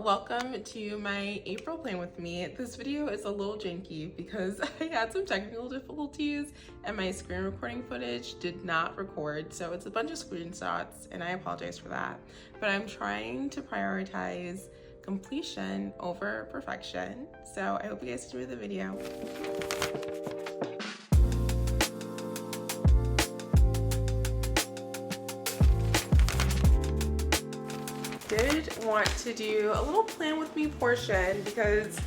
welcome to my April plan with me. This video is a little janky because I had some technical difficulties and my screen recording footage did not record. So it's a bunch of screenshots and I apologize for that. But I'm trying to prioritize completion over perfection. So I hope you guys enjoy the video. Did want to do a little plan with me portion because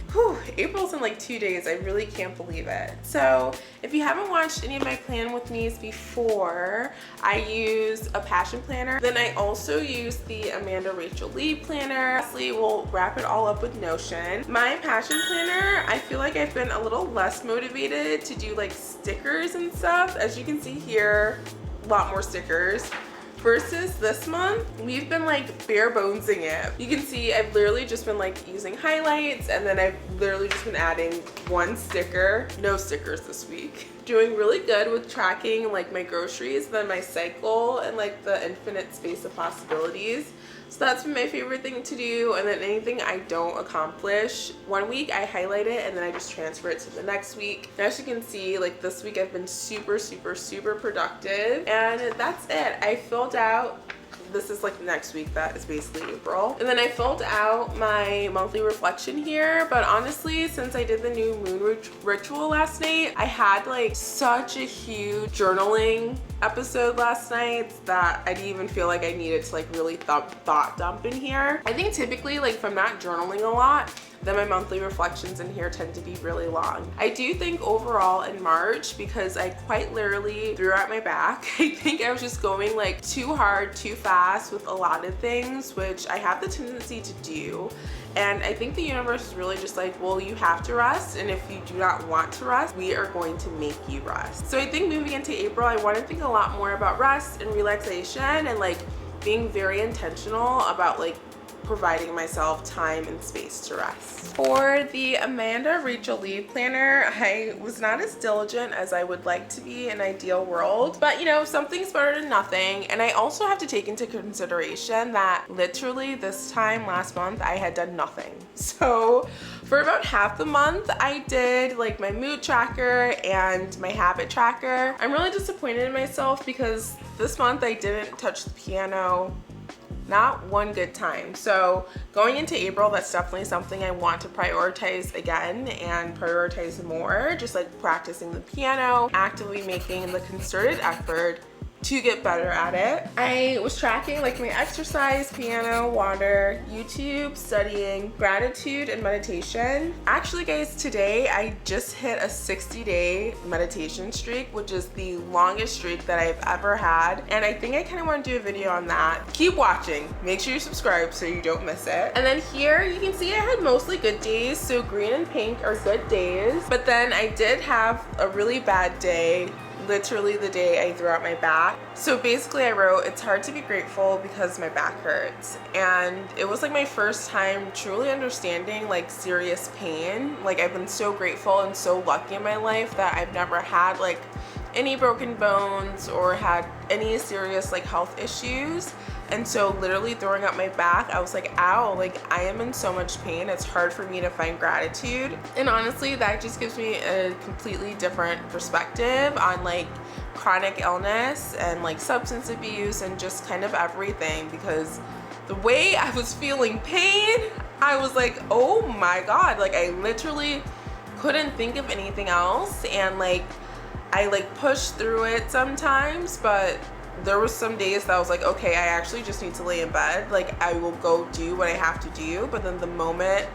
April's in like 2 days. I really can't believe it. So if you haven't watched any of my plan with me's before, I use a passion planner. Then I also use the Amanda Rachel Lee planner. Lastly, we'll wrap it all up with Notion. My passion planner, I feel like I've been a little less motivated to do like stickers and stuff. As you can see here, a lot more stickers. Versus this month, we've been like bare bonesing it. You can see I've literally just been like using highlights and then I've literally just been adding one sticker. No stickers this week. Doing really good with tracking like my groceries, then my cycle, and like the infinite space of possibilities. So that's been my favorite thing to do. And then anything I don't accomplish, one week I highlight it and then I just transfer it to the next week. And as you can see, like this week I've been super productive, and that's it. I filled out, this is like next week, that is basically April. And then I filled out my monthly reflection here, but honestly, since I did the new moon ritual last night, I had like such a huge journaling episode last night that I didn't even feel like I needed to like really thought dump in here. I think typically like from not journaling a lot, then my monthly reflections in here tend to be really long. I do think overall in March, because I quite literally threw out my back, I think I was just going like too hard, too fast with a lot of things, which I have the tendency to do. And I think the universe is really just like, well, you have to rest, and if you do not want to rest, we are going to make you rest. So I think moving into April, I want to think a lot more about rest and relaxation and like being very intentional about like providing myself time and space to rest. For the Amanda Rachel Lee planner, I was not as diligent as I would like to be in an ideal world, but you know, something's better than nothing. And I also have to take into consideration that literally this time last month I had done nothing. So for about half the month I did like my mood tracker and my habit tracker. I'm really disappointed in myself because this month I didn't touch the piano not one good time. So going into April, that's definitely something I want to prioritize again and prioritize more, just like practicing the piano, actively making the concerted effort to get better at it. I was tracking like my exercise, piano, water, YouTube, studying, gratitude, and meditation. Actually guys, today I just hit a 60-day meditation streak, which is the longest streak that I've ever had. And I think I kind of want to do a video on that. Keep watching. Make sure you subscribe so you don't miss it. And then here you can see I had mostly good days. So green and pink are good days. But then I did have a really bad day, literally the day I threw out my back. So basically I wrote, it's hard to be grateful because my back hurts. And it was like my first time truly understanding like serious pain. Like I've been so grateful and so lucky in my life that I've never had like any broken bones or had any serious like health issues. And so literally throwing out my back, I was like, ow, like I am in so much pain. It's hard for me to find gratitude. And honestly, that just gives me a completely different perspective on like chronic illness and like substance abuse and just kind of everything, because the way I was feeling pain, I was like, oh my God, like I literally couldn't think of anything else. And like, I like pushed through it sometimes, but there was some days that I was like, okay, I actually just need to lay in bed. Like I will go do what I have to do. But then the moment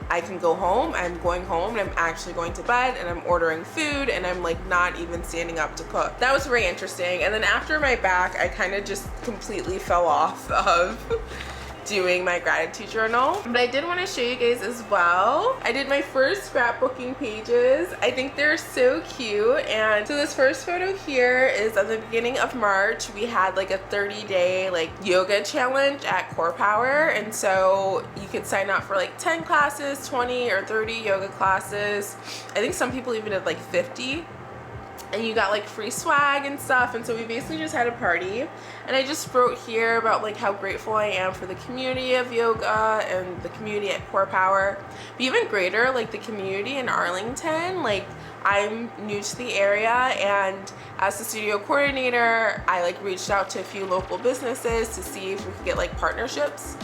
I can go home, I'm going home and I'm actually going to bed and I'm ordering food and I'm like not even standing up to cook. That was very interesting. And then after my back, I kind of just completely fell off of doing my gratitude journal. But I did want to show you guys as well. I did my first scrapbooking pages. I think they're so cute. And so this first photo here is at the beginning of March. We had like a 30-day like yoga challenge at Core Power. And so you could sign up for like 10 classes, 20 or 30 yoga classes. I think some people even did like 50. and you got like free swag and stuff. And so we basically just had a party, and I just wrote here about like how grateful I am for the community of yoga and the community at Core Power, but even greater, like the community in Arlington. Like, I'm new to the area, and as the studio coordinator, I like reached out to a few local businesses to see if we could get like partnerships.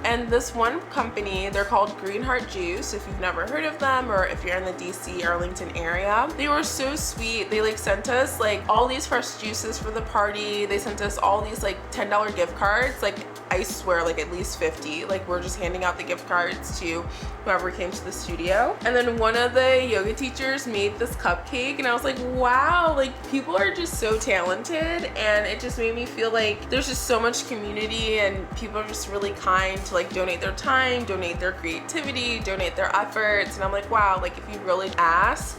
And this one company, they're called Green Heart Juice, if you've never heard of them, or if you're in the DC, Arlington area. They were so sweet. They like sent us like all these fresh juices for the party. They sent us all these like $10 gift cards. Like, I swear, like at least 50. Like, we're just handing out the gift cards to whoever came to the studio. And then one of the yoga teachers made this cupcake, and I was like, wow, like people are just so talented. And it just made me feel like there's just so much community, and people are just really kind to like donate their time, donate their creativity, donate their efforts. And I'm like, wow, like if you really ask,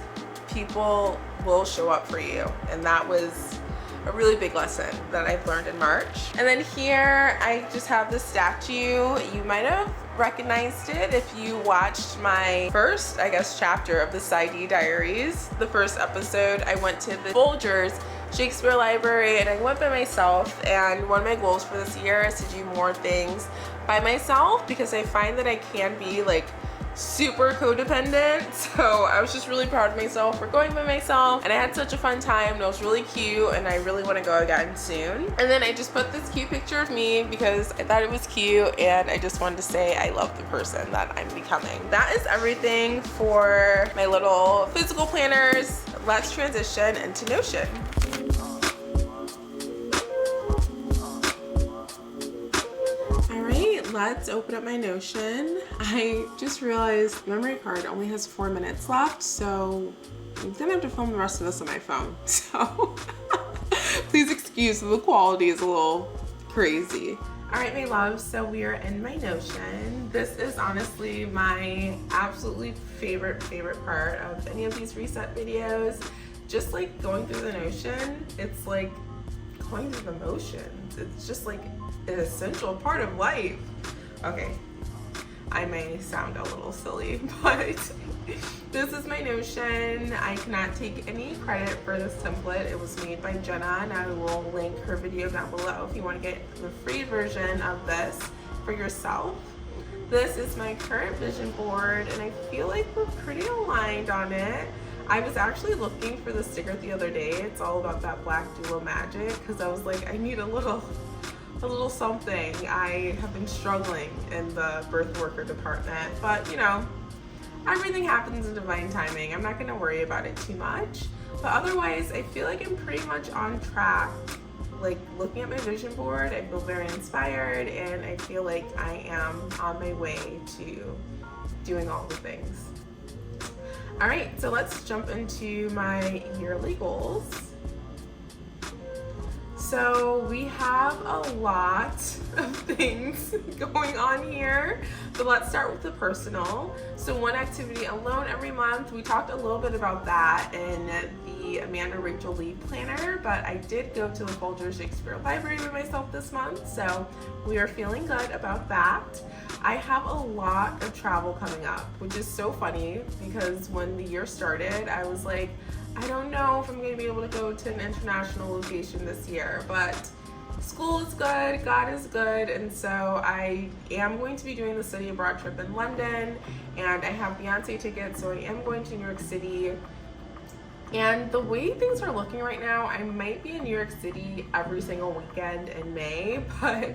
people will show up for you. And that was a really big lesson that I've learned in March. And then here I just have the statue. You might have recognized it if you watched my first, I guess, chapter of the Saidi Diaries. The first episode, I went to the Folgers Shakespeare Library, and I went by myself. And one of my goals for this year is to do more things by myself, because I find that I can be like super codependent. So I was just really proud of myself for going by myself, and I had such a fun time, and it was really cute, and I really want to go again soon. And then I just put this cute picture of me because I thought it was cute, and I just wanted to say I love the person that I'm becoming. That is everything for my little physical planners. Let's transition into Notion. Let's open up my Notion. I just realized memory card only has 4 minutes left, so I'm gonna have to film the rest of this on my phone. So please excuse the quality is a little crazy. All right, my loves, so we are in my Notion. This is honestly my absolutely favorite part of any of these reset videos. Just like going through the Notion, it's like going through the motions. It's just like an essential part of life. Okay, I may sound a little silly, but this is my Notion. I cannot take any credit for this template. It was made by Jenna, and I will link her video down below if you want to get the free version of this for yourself. This is my current vision board, and I feel like we're pretty aligned on it. I was actually looking for the sticker the other day. It's all about that black doula magic, because I was like, I need a little something. I have been struggling in the birth worker department, but you know, everything happens in divine timing. I'm not gonna worry about it too much, but otherwise I feel like I'm pretty much on track. Like, looking at my vision board, I feel very inspired, and I feel like I am on my way to doing all the things. All right, so let's jump into my yearly goals. So we have a lot of things going on here, but let's start with the personal. So one activity alone every month. We talked a little bit about that in the Amanda Rachel Lee planner, but I did go to the Folgers Shakespeare Library by myself this month, so we are feeling good about that. I have a lot of travel coming up, which is so funny because when the year started, I was like, I don't know if I'm going to be able to go to an international location this year, but school is good, God is good, and so I am going to be doing the study abroad trip in London, and I have Beyonce tickets, so I am going to New York City. And the way things are looking right now, I might be in New York City every single weekend in May, but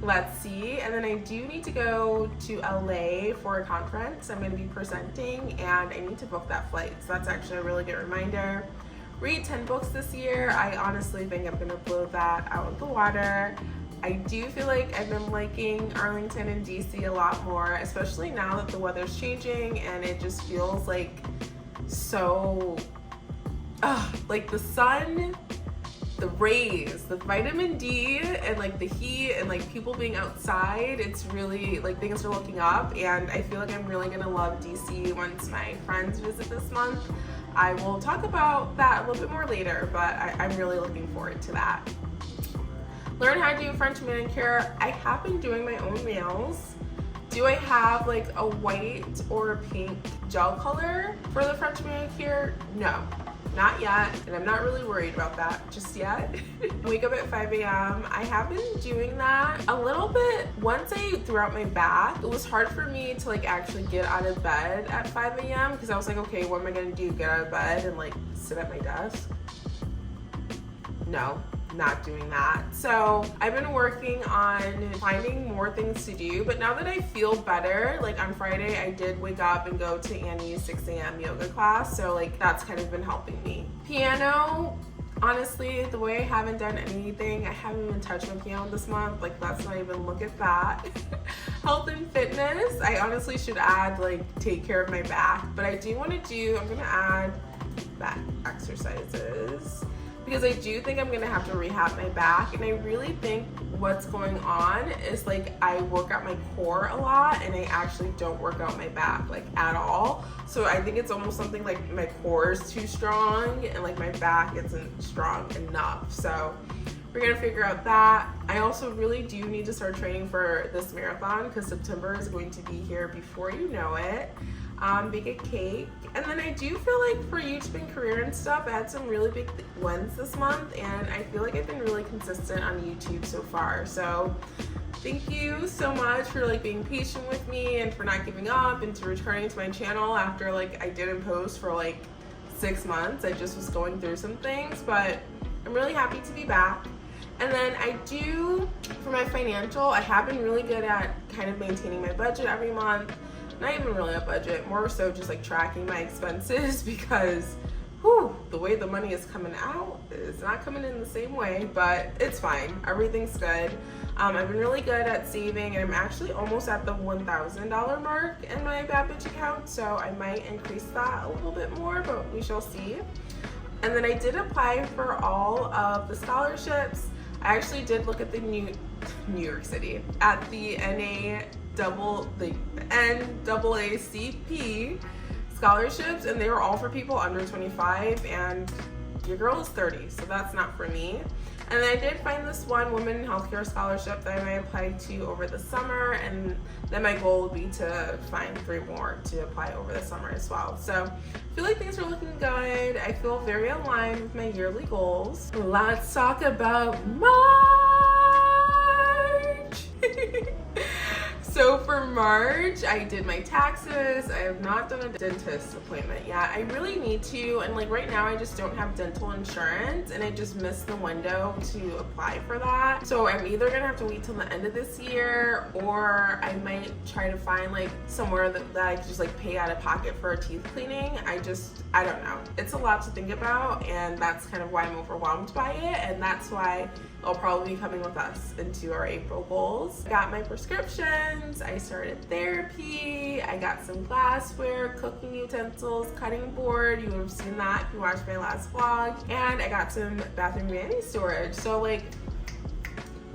let's see. And then I do need to go to LA for a conference I'm going to be presenting, and I need to book that flight. So that's actually a really good reminder. Read 10 books this year. I honestly think I'm going to blow that out of the water. I do feel like I've been liking Arlington and DC a lot more, especially now that the weather's changing and it just feels like so... like the sun, the rays, the vitamin D, and like the heat, and like people being outside, it's really like things are looking up, and I feel like I'm really gonna love DC once my friends visit this month. I will talk about that a little bit more later, but I'm really looking forward to that. Learn how to do French manicure. I have been doing my own nails. Do I have like a white or a pink gel color for the French manicure? No. Not yet, and I'm not really worried about that just yet. Wake up at 5 a.m. I have been doing that a little bit. Once I threw out my bath, it was hard for me to like actually get out of bed at 5 a.m. because I was like, okay, what am I gonna do? Get out of bed and like sit at my desk? No, not doing that. So I've been working on finding more things to do, but now that I feel better, like on Friday I did wake up and go to Annie's 6 a.m. yoga class, so like that's kind of been helping me. Piano, honestly, the way I haven't done anything, I haven't even touched my piano this month, like let's not even look at that. Health and fitness, I honestly should add like take care of my back, but I do want to do, I'm gonna add back exercises, because I do think I'm gonna have to rehab my back, and I really think what's going on is like I work out my core a lot and I actually don't work out my back like at all. So I think it's almost something like my core is too strong and like my back isn't strong enough. So we're gonna figure out that. I also really do need to start training for this marathon because September is going to be here before you know it. Bake a cake. And then I do feel like for YouTube and career and stuff, I had some really big wins this month, and I feel like I've been really consistent on YouTube so far. So thank you so much for like being patient with me and for not giving up and to returning to my channel after like I didn't post for like 6 months. I just was going through some things, but I'm really happy to be back. And then I do, for my financial, I have been really good at kind of maintaining my budget every month. Not even really a budget, more so just like tracking my expenses because the way the money is coming out is not coming in the same way, but it's fine. Everything's good. I've been really good at saving, and I'm actually almost at the $1,000 mark in my Bad Bitch account, so I might increase that a little bit more, but we shall see. And then I did apply for all of the scholarships. I actually did look at the New York City at the NAACP scholarships, and they were all for people under 25, and your girl is 30, so that's not for me. And then I did find this one woman in healthcare scholarship that I might apply to over the summer, and then my goal would be to find 3 more to apply over the summer as well. So I feel like things are looking good. I feel very aligned with my yearly goals. Let's talk about March. So for March, I did my taxes. I have not done a dentist appointment yet. I really need to, and like right now I just don't have dental insurance, and I just missed the window to apply for that. So I'm either gonna have to wait till the end of this year, or I might try to find like somewhere that I could just like pay out of pocket for a teeth cleaning. I don't know. It's a lot to think about, and that's kind of why I'm overwhelmed by it, and that's why I'll probably be coming with us into our April goals. Got my prescriptions, I started therapy, I got some glassware, cooking utensils, cutting board, you would have seen that if you watched my last vlog, and I got some bathroom vanity storage. So like,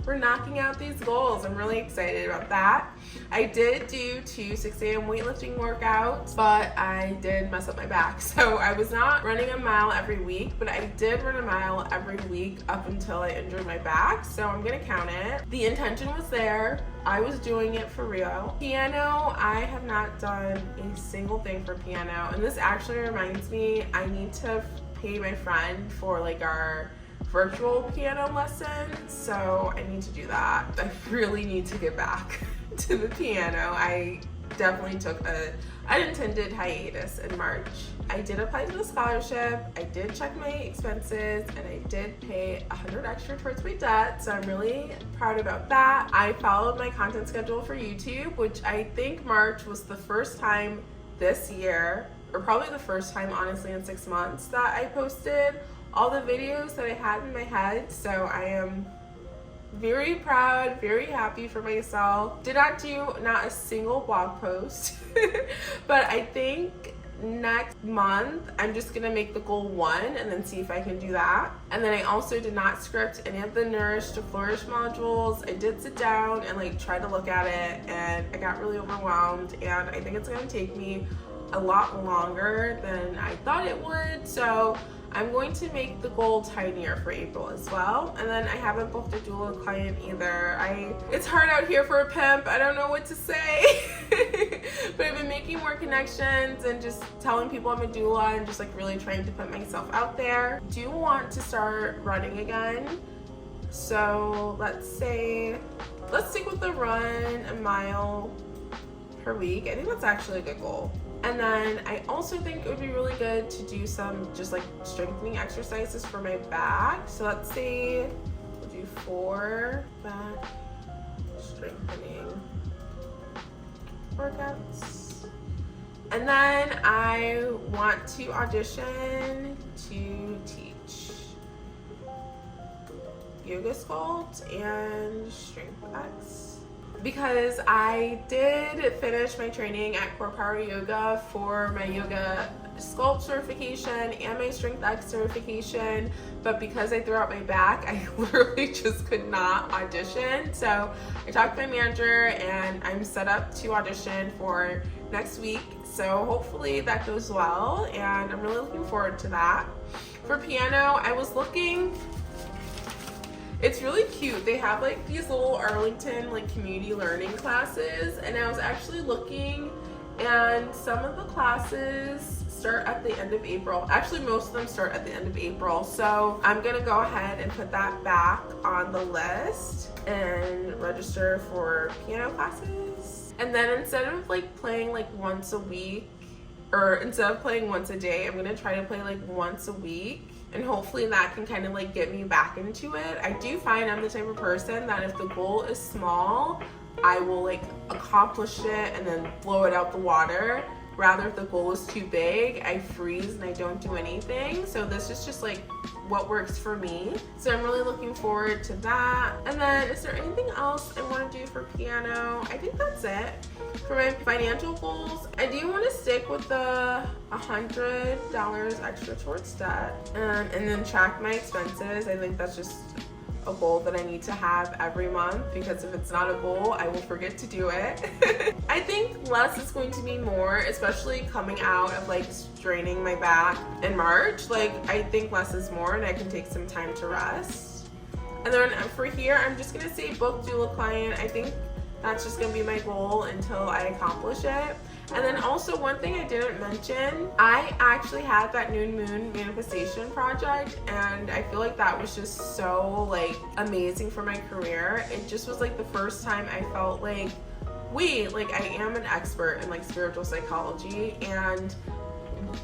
we're knocking out these goals. I'm really excited about that. I did do 2 6 a.m. weightlifting workouts, but I did mess up my back. So I was not running a mile every week, but I did run a mile every week up until I injured my back. So I'm gonna count it. The intention was there. I was doing it for real. Piano, I have not done a single thing for piano. And this actually reminds me, I need to pay my friend for like our virtual piano lessons, so I need to do that. I really need to get back to the piano. I definitely took an unintended hiatus in March. I did apply to the scholarship, I did check my expenses, and I did pay $100 extra towards my debt, so I'm really proud about that. I followed my content schedule for YouTube, which I think March was the first time this year, or probably the first time honestly in 6 months, that I posted all the videos that I had in my head. So I am very proud, very happy for myself. Did not do not a single blog post, but I think next month I'm just gonna make the goal 1 and then see if I can do that. And then I also did not script any of the Nourish to Flourish modules. I did sit down and like try to look at it, and I got really overwhelmed, and I think it's gonna take me a lot longer than I thought it would. So I'm going to make the goal tinier for April as well. And then I haven't booked a doula client either. It's hard out here for a pimp. I don't know what to say. But I've been making making more connections and just telling people I'm a doula and just like really trying to put myself out there. Do want to start running again. So let's stick with the run a mile per week. I think that's actually a good goal. And then I also think it would be really good to do some just like strengthening exercises for my back. So let's say we'll do 4 back strengthening workouts. And then I want to audition to teach yoga sculpt and strength X. Because I did finish my training at Core Power Yoga for my yoga sculpt certification and my strength X certification, but because I threw out my back, I literally just could not audition. So I talked to my manager and I'm set up to audition for next week. So hopefully that goes well, and I'm really looking forward to that. For piano, I was looking. It's really cute. They have like these little Arlington like community learning classes, and I was actually looking, and some of the classes start at the end of April. Actually, most of them start at the end of April. So I'm gonna go ahead and put that back on the list and register for piano classes. And then instead of like playing like once a week, or instead of playing once a day, I'm gonna try to play like once a week. And hopefully that can kind of like get me back into it. I do find I'm the type of person that if the goal is small, I will like accomplish it and then blow it out the water. Rather, if the goal is too big, I freeze and I don't do anything. So this is just like what works for me. So I'm really looking forward to that. And then is there anything else I want to do for piano? I think that's it. For my financial goals, I do want to stick with the $100 extra towards debt, and then track my expenses. I think that's just a goal that I need to have every month, because if it's not a goal, I will forget to do it. I think less is going to be more, especially coming out of like straining my back in March. Like I think less is more, and I can take some time to rest. And then for here, I'm just gonna say book doula client. I think that's just gonna be my goal until I accomplish it. And then also one thing I didn't mention, I actually had that Noon Moon manifestation project, and I feel like that was just so like amazing for my career. It just was like the first time I felt like, wait, like I am an expert in like spiritual psychology, and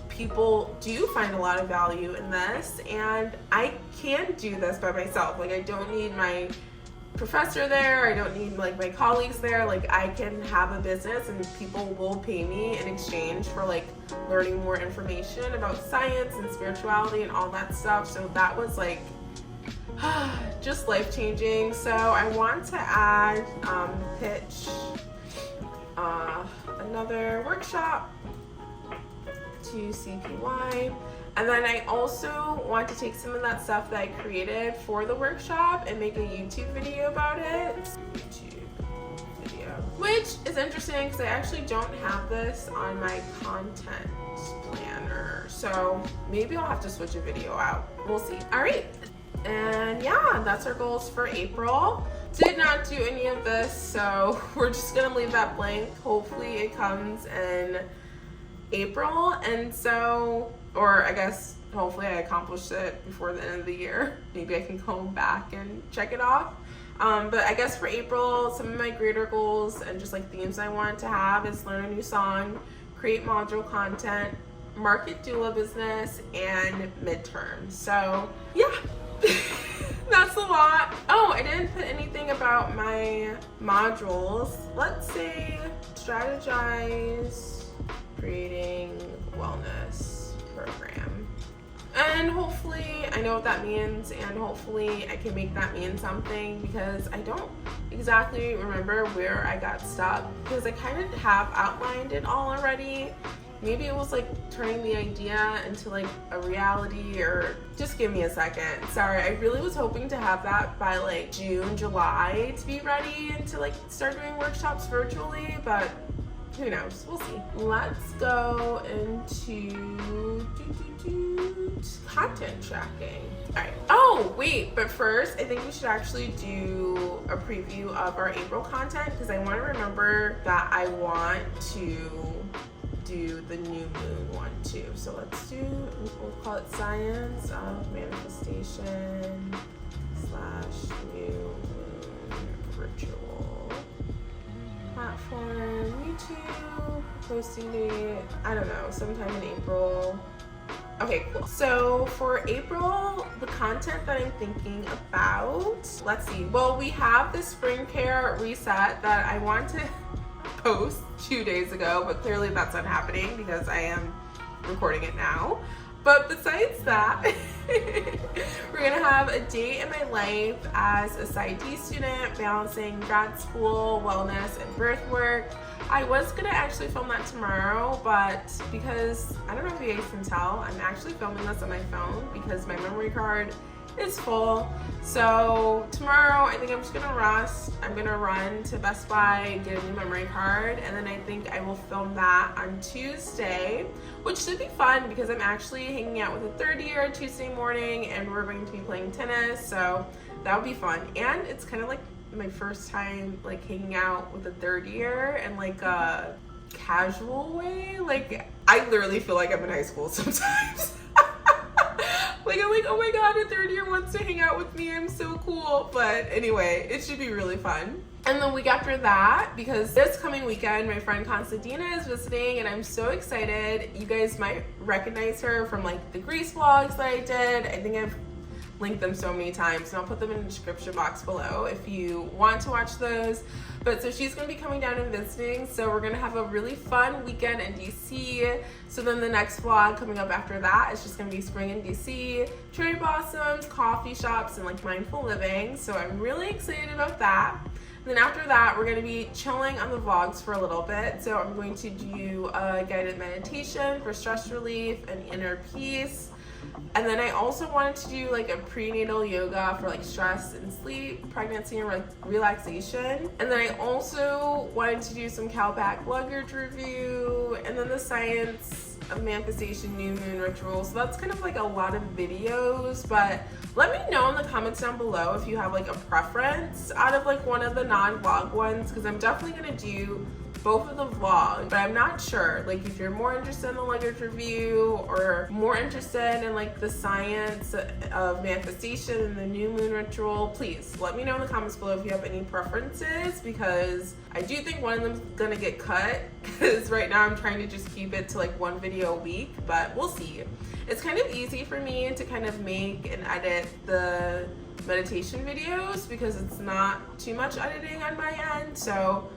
people do find a lot of value in this, and I can do this by myself. Like I don't need my professor there, I don't need like my colleagues there. Like I can have a business and people will pay me in exchange for like learning more information about science and spirituality and all that stuff. So that was like just life-changing. So I want to add pitch another workshop to CPY. And then I also want to take some of that stuff that I created for the workshop and make a YouTube video about it. YouTube video. Which is interesting because I actually don't have this on my content planner. So maybe I'll have to switch a video out. We'll see. All right. And yeah, that's our goals for April. Did not do any of this, so we're just gonna leave that blank. Hopefully it comes in April, and so, or I guess hopefully I accomplished it before the end of the year. Maybe I can go back and check it off. But I guess for April, some of my greater goals and just like themes I wanted to have is learn a new song, create module content, market doula business, and midterm. So yeah, that's a lot. Oh, I didn't put anything about my modules. Let's say strategize creating wellness program. And hopefully I know what that means, and hopefully I can make that mean something, because I don't exactly remember where I got stuck, because I kind of have outlined it all already. Maybe it was like turning the idea into like a reality, or just give me a second. Sorry, I really was hoping to have that by like June, July to be ready and to like start doing workshops virtually, but who knows? We'll see. Let's go into content tracking. All right. Oh, wait, but first, I think we should actually do a preview of our April content, because I want to remember that I want to do the new moon one too. So let's do, we'll call it Science of Manifestation / New Moon Ritual. Platform, YouTube, posting date, I don't know, sometime in April. Okay, cool. So for April, the content that I'm thinking about, let's see. Well, we have the spring care reset that I want to post 2 days ago, but clearly that's not happening because I am recording it now. But besides that, we're gonna have a day in my life as a PsyD student, balancing grad school, wellness, and birth work. I was gonna actually film that tomorrow, but because, I don't know if you guys can tell, I'm actually filming this on my phone because my memory card is full. So tomorrow, I think I'm just gonna rest. I'm gonna run to Best Buy, get a new memory card, and then I think I will film that on Tuesday, which should be fun because I'm actually hanging out with a third year Tuesday morning, and we're going to be playing tennis, so that would be fun. And it's kind of like my first time like hanging out with a third year in like a casual way. Like, I literally feel like I'm in high school sometimes. Like, I'm like, oh my god, a third year wants to hang out with me, I'm so cool. But anyway, it should be really fun. And the week after that, because this coming weekend, my friend Constantina is visiting, and I'm so excited. You guys might recognize her from like the Greece vlogs that I did. I think I've linked them so many times, and I'll put them in the description box below if you want to watch those. But so she's gonna be coming down and visiting, so we're gonna have a really fun weekend in DC. So then the next vlog coming up after that is just gonna be spring in DC, cherry blossoms, coffee shops, and like mindful living. So I'm really excited about that. And then after that, we're gonna be chilling on the vlogs for a little bit. So I'm going to do a guided meditation for stress relief and inner peace. And then I also wanted to do like a prenatal yoga for like stress and sleep, pregnancy, and relaxation. And then I also wanted to do some Calpac luggage review, and then the Science of Manifestation New Moon Ritual. So that's kind of like a lot of videos, but let me know in the comments down below if you have like a preference out of like one of the non-vlog ones, because I'm definitely gonna do both of the vlogs, but I'm not sure. Like, if you're more interested in the luggage review or more interested in like the Science of Manifestation and the New Moon Ritual, please let me know in the comments below if you have any preferences, because I do think one of them's gonna get cut, because right now I'm trying to just keep it to like one video a week, but we'll see. It's kind of easy for me to kind of make and edit the meditation videos because it's not too much editing on my end, so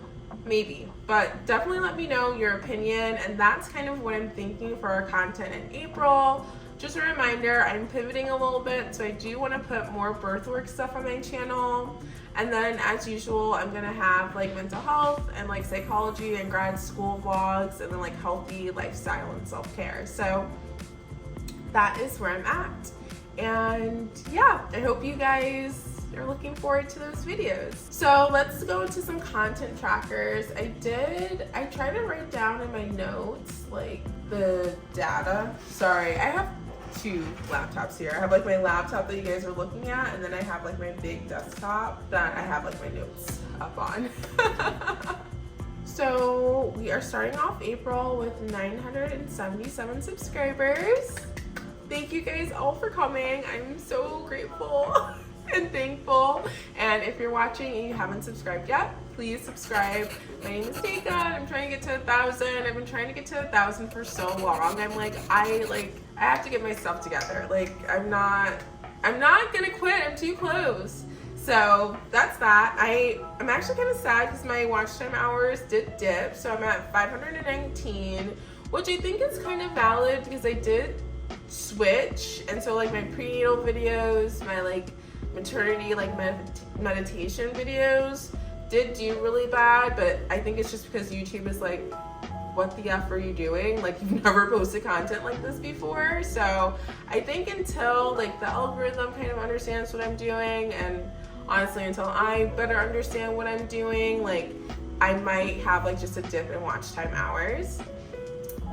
maybe. But definitely let me know your opinion, and that's kind of what I'm thinking for our content in April. Just a reminder, I'm pivoting a little bit, so I do want to put more birthwork stuff on my channel. And then as usual, I'm gonna have like mental health and like psychology and grad school vlogs, and then like healthy lifestyle and self-care. So that is where I'm at. And yeah, I hope you guys are looking forward to those videos. So let's go into some content trackers. I tried to write down in my notes like the data. Sorry, I have two laptops here. I have like my laptop that you guys are looking at, and then I have like my big desktop that I have like my notes up on. So we are starting off April with 977 subscribers. Thank you guys all for coming. I'm so grateful and thankful. And if you're watching and you haven't subscribed yet, please subscribe. My name is Nneka, and I'm trying to get to 1,000. I've been trying to get to 1,000 for so long. I'm like, I have to get my stuff together. Like, I'm not gonna quit. I'm too close. So that's that. I'm actually kind of sad because my watch time hours did dip. So I'm at 519, which I think is kind of valid because I did switch. And so like my prenatal videos, my like maternity like meditation videos did do really bad, but I think it's just because YouTube is like, what the F are you doing? Like, you've never posted content like this before. So I think until like the algorithm kind of understands what I'm doing, and honestly until I better understand what I'm doing, like I might have like just a dip in watch time hours.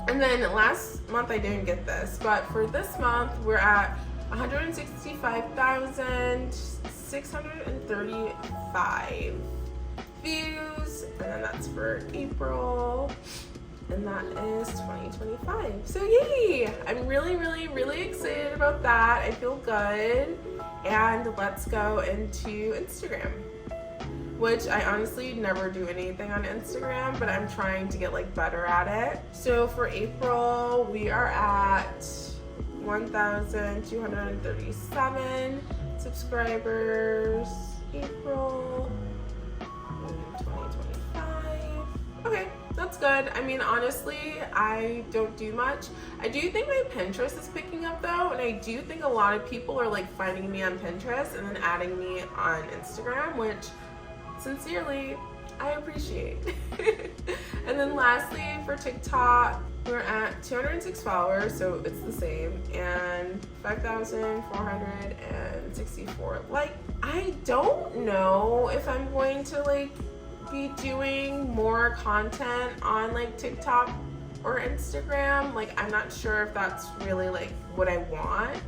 And then last month I didn't get this, but for this month we're at 165,635 views, and then that's for April. And that is 2025. So yay! I'm really excited about that. I feel good. And let's go into Instagram, which I honestly never do anything on Instagram, but I'm trying to get like better at it. So for April, we are at 1,237 subscribers. April 2025. Okay, that's good. I mean, honestly, I don't do much. I do think my Pinterest is picking up though, and I do think a lot of people are like finding me on Pinterest and then adding me on Instagram, which sincerely, I appreciate. And then lastly, for TikTok, we're at 206 followers, so it's the same, and 5,464 likes. I don't know if I'm going to like be doing more content on like TikTok or Instagram. Like, I'm not sure if that's really like what I want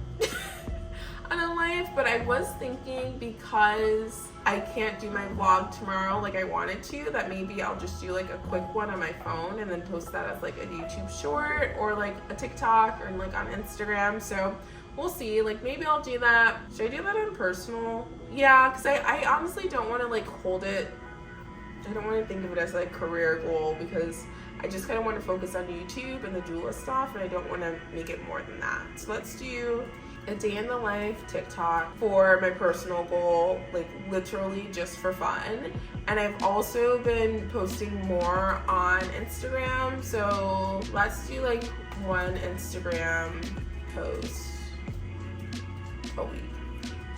on a life, but I was thinking, because I can't do my vlog tomorrow like I wanted to, that maybe I'll just do like a quick one on my phone and then post that as like a YouTube short or like a TikTok or like on Instagram. So we'll see, like maybe I'll do that. Should I do that on personal? Yeah, because I honestly don't want to like hold it. I don't want to think of it as like career goal, because I just kind of want to focus on YouTube and the doula stuff, and I don't want to make it more than that. So let's do a day in the life TikTok for my personal goal, like literally just for fun. And I've also been posting more on Instagram, so let's do like one Instagram post a week.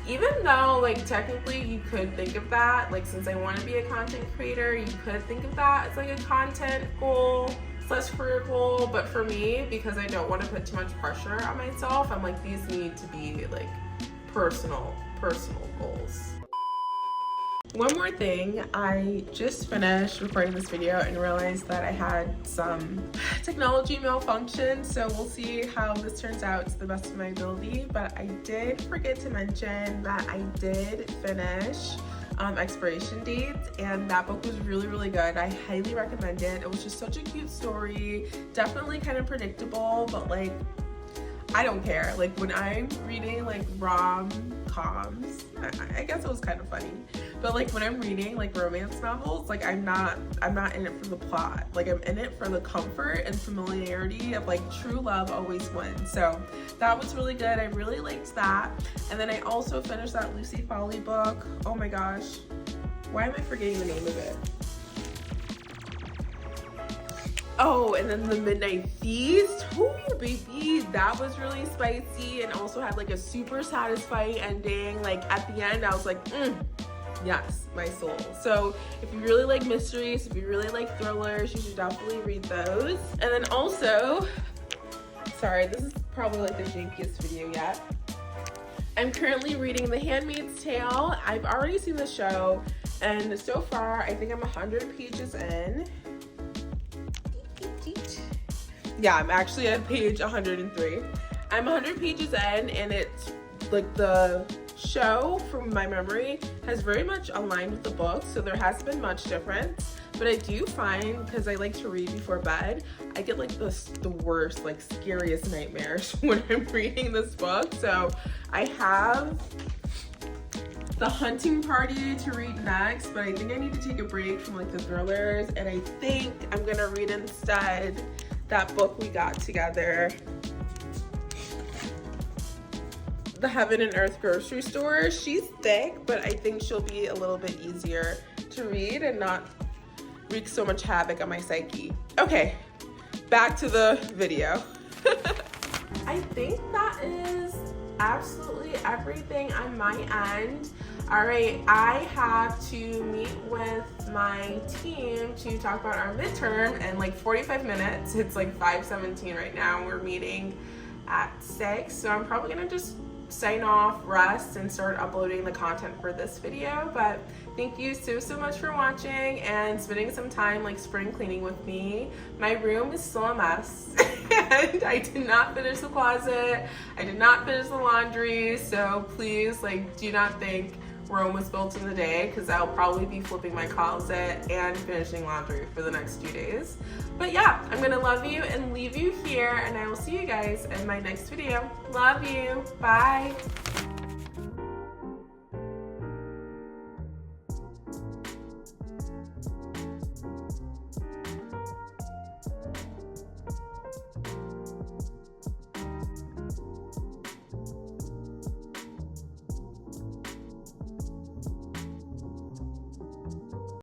Even though like technically you could think of that, like since I want to be a content creator, you could think of that as like a content goal / career goal, but for me, because I don't want to put too much pressure on myself, I'm like, these need to be like personal goals. One more thing, I just finished recording this video and realized that I had some technology malfunction, so we'll see how this turns out to the best of my ability. But I did forget to mention that I did finish Expiration Dates, and that book was really good. I highly recommend it. It was just such a cute story, definitely kind of predictable, but like I don't care. Like when I'm reading like rom-coms, I guess it was kind of funny, but like when I'm reading like romance novels, like I'm not in it for the plot. Like I'm in it for the comfort and familiarity of like true love always wins. So that was really good. I really liked that. And then I also finished that Lucy Folly book. Oh my gosh, why am I forgetting the name of it? Oh, and then the Midnight Feast. Ooh, baby, that was really spicy and also had like a super satisfying ending. Like at the end, I was like, yes, my soul. So if you really like mysteries, if you really like thrillers, you should definitely read those. And then also, sorry, this is probably like the jankiest video yet. I'm currently reading The Handmaid's Tale. I've already seen the show, and so far I think I'm 100 pages in. Yeah, I'm actually at page 103. I'm 100 pages in, and it's like the show, from my memory, has very much aligned with the book, so there hasn't been much difference. But I do find, because I like to read before bed, I get like the worst, like scariest nightmares when I'm reading this book. So I have The Hunting Party to read next, but I think I need to take a break from like the thrillers, and I think I'm gonna read instead that book we got together, The Heaven and Earth Grocery Store. She's thick, but I think she'll be a little bit easier to read and not wreak so much havoc on my psyche. Okay, back to the video. I think that is absolutely everything on my end. All right, I have to meet with my team to talk about our midterm in like 45 minutes. It's like 5:17 right now. We're meeting at 6, so I'm probably gonna just sign off, rest, and start uploading the content for this video. But thank you so much for watching and spending some time like spring cleaning with me. My room is still a mess and I did not finish the closet, I did not finish the laundry, so please like do not think Rome was built in the day, because I'll probably be flipping my closet and finishing laundry for the next 2 days. But yeah, I'm gonna love you and leave you here, and I will see you guys in my next video. Love you. Bye.